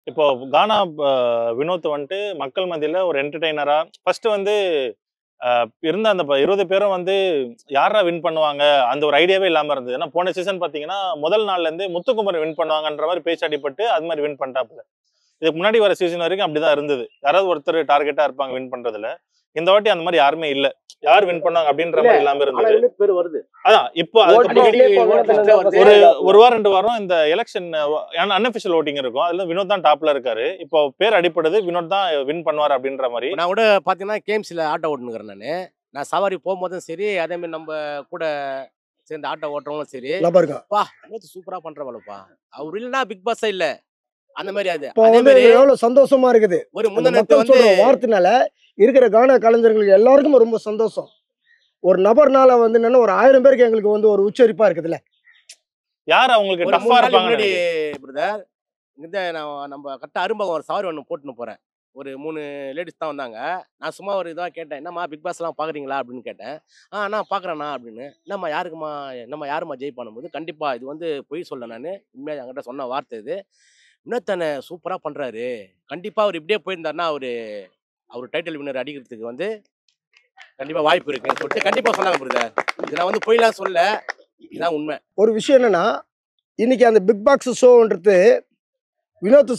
இப்போ கானா வினோத் வந்துட்டு மக்கள் மத்தியில ஒரு என்டர்டெய்னரா ஃபர்ஸ்ட் வந்து இருந்த அந்த 20 பேரும் வந்து யாரா வின் பண்ணுவாங்க அந்த ஒரு ஐடியாவே இல்லாம இருந்தது. ஏன்னா போன சீசன் பாத்தீங்கன்னா முதல் நாள்ல இருந்து முத்துக்குமரன் வின் பண்ணுவாங்கன்ற மாதிரி பேச்சாடிப்பட்டு அது மாதிரி வின் பண்ணிட்டாப்புல. இதுக்கு முன்னாடி வர சீசன் வரைக்கும் அப்படிதான் இருந்தது. யாராவது ஒருத்தர் டார்கெட்டா இருப்பாங்க வின் பண்றதுல. இந்த வாட்டி அந்த மாதிரி யாருமே இல்ல. யார் வின் பண்ணுவாங்க அப்படின்ற மாதிரி இல்லாம இருந்தது. அதான் இப்போ ஒரு வாரம் 2 வாரம் இந்த எலெக்ஷன் அன்அபிஷியல் ஓட்டிங் இருக்கும். அதுல வினோத் தான் டாப்ல இருக்காரு. இப்போ பேர் அடிப்படுது வினோத் தான் வின் பண்ணுவார் அப்படின்ற மாதிரி. நான் கூட பாத்தீங்கன்னா கேம்ஸ்ல ஆட்டோ ஓட்டுனுக்கிறேன் நான் சவாரி போகும்போதும் சரி, அதே மாதிரி நம்ம கூட சேர்ந்து ஆட்டோ ஓட்டுறவங்களும் சரி, பா சூப்பரா பண்றவளப்பா அவர் இல்லைன்னா பிக் பாஸ் இல்ல அந்த மாதிரி. அது அதே மாதிரி எவ்வளவு சந்தோஷமா இருக்குது. ஒரு முன்னேற்றம் வந்து வார்த்தைனால இருக்கிற கானா கலைஞர்களுக்கு எல்லாருக்கும் ரொம்ப சந்தோஷம். ஒரு நபர்னால வந்து என்னன்னா ஒரு 1000 பேருக்கு எங்களுக்கு வந்து ஒரு உச்சரிப்பா இருக்குதுல்ல. யார் அவங்களுக்கு டஃப்பா இருப்பாங்க பிரதர்? இந்த நம்ம கரெக்டா அரும்பகம் ஒரு சவாரி ஒன்று போட்டுன்னு போறேன். ஒரு 3 லேடிஸ் தான் வந்தாங்க. நான் சும்மா ஒரு இதாக கேட்டேன், என்னம்மா பிக் பாஸ்லாம் பார்க்குறீங்களா அப்படின்னு கேட்டேன். நான் பார்க்குறேண்ணா அப்படின்னு. நம்ம யாருமா ஜெய் பண்ணும்போது, கண்டிப்பாக இது வந்து பொய் சொல்ல நான் உண்மையாக என்கிட்ட சொன்ன வார்த்தை இது. இன்னொருத்தனை சூப்பராக பண்ணுறாரு, கண்டிப்பாக அவர் இப்படியே போயிருந்தாருன்னா அவர் டைட்டில் வின்னர் அடிக்கிறதுக்கு வந்து கண்டிப்பாக வாய்ப்பு இருக்குன்னு சொல்லிட்டு கண்டிப்பாக சொன்னாங்க பிரதர். இது நான் வந்து பொய்லாம் சொல்ல, இதுதான் உண்மை. ஒரு விஷயம் என்னன்னா, இன்னைக்கு அந்த பிக் பாக்ஸ் ஷோன்றது வினோத்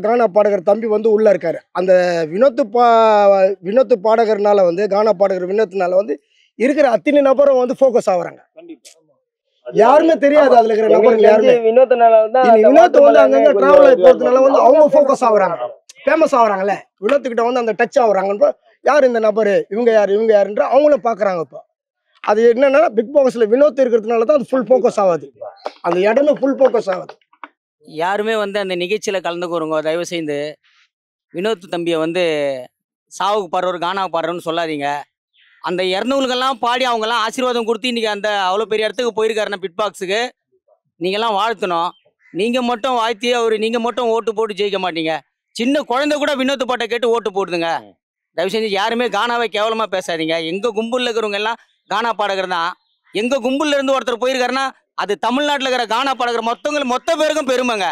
கானா பாடகர் தம்பி வந்து உள்ள இருக்காரு. அந்த வினோத் பாடகர்னால வந்து கானா பாடகர் வினோத்னால வந்து இருக்கிற அத்தனை நபரும் வந்து ஃபோக்கஸ் ஆகுறாங்க. யாருமே தெரியாது அதுல இருக்கிற நபர்கள் யாருமே. வினோத் வந்து அங்கங்க டிராவல் ஆகி போறதுனால வந்து அவங்க ஃபோக்கஸ் ஆகுறாங்க, ஃபேமஸ் ஆகுறாங்கல்ல. வினோத் கிட்ட வந்து அந்த டச் ஆகுறாங்க. யார் இந்த நபரு, இவங்க யாருன்ற அவங்களும் பாக்குறாங்க. இப்போ அது என்னன்னா பிக் பாக்ஸ்ல வினோத் இருக்கிறதுனால தான் அது ஃபுல் ஃபோக்கஸ் ஆகுது. அந்த இடமே ஃபுல் ஃபோக்கஸ் ஆகுது. யாருமே வந்து அந்த நிகழ்ச்சியில் கலந்துக்கிறவங்க தயவு செய்து வினோத் தம்பியை வந்து சாவுக்கு பாடுறவர் கானா பாடுறோன்னு சொல்லாதீங்க. அந்த 200க்கெல்லாம் பாடி அவங்கெல்லாம் ஆசீர்வாதம் கொடுத்து இன்றைக்கி அந்த அவ்வளோ பெரிய இடத்துக்கு போயிருக்காருன்னா பிட் பாக்ஸுக்கு நீங்கள்லாம் வாழ்த்தணும். நீங்கள் மட்டும் வாழ்த்தி நீங்கள் மட்டும் ஓட்டு போட்டு ஜெயிக்க மாட்டீங்க. சின்ன குழந்தை கூட வினோத் பாட்டை கேட்டு ஓட்டு போடுதுங்க. தயவு செஞ்சு யாருமே கானாவை கேவலமாக பேசாதீங்க. எங்கள் கும்பலில் இருக்கிறவங்க எல்லாம் கானா பாடகர் தான். எங்கள் கும்பலில் இருந்து ஒருத்தர் போயிருக்காருன்னா அது தமிழ்நாட்டில் இருக்கிற கானா பாடகர் மொத்த பேருக்கும் பெருமைங்க.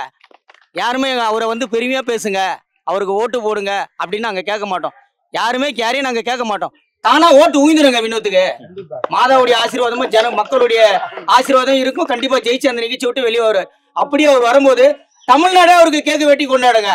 யாருமே அவரை வந்து பெருமையாக பேசுங்க, அவருக்கு ஓட்டு போடுங்க அப்படின்னு நாங்கள் கேட்க மாட்டோம். யாருமே யாரையும் நாங்கள் கேட்க மாட்டோம். தானா ஓட்டு ஊய்ந்துருங்க வினோத்துக்கு. மாதாவுடைய ஆசீர்வாதமும் மக்களுடைய ஆசீர்வாதம் இருக்கும். கண்டிப்பாக ஜெயிச்சு அந்த நிகழ்ச்சி விட்டு வெளியே வருவார். அப்படியே அவர் வரும்போது தமிழ்நாடே அவருக்கு கேக்கு வெட்டி கொண்டாடுங்க.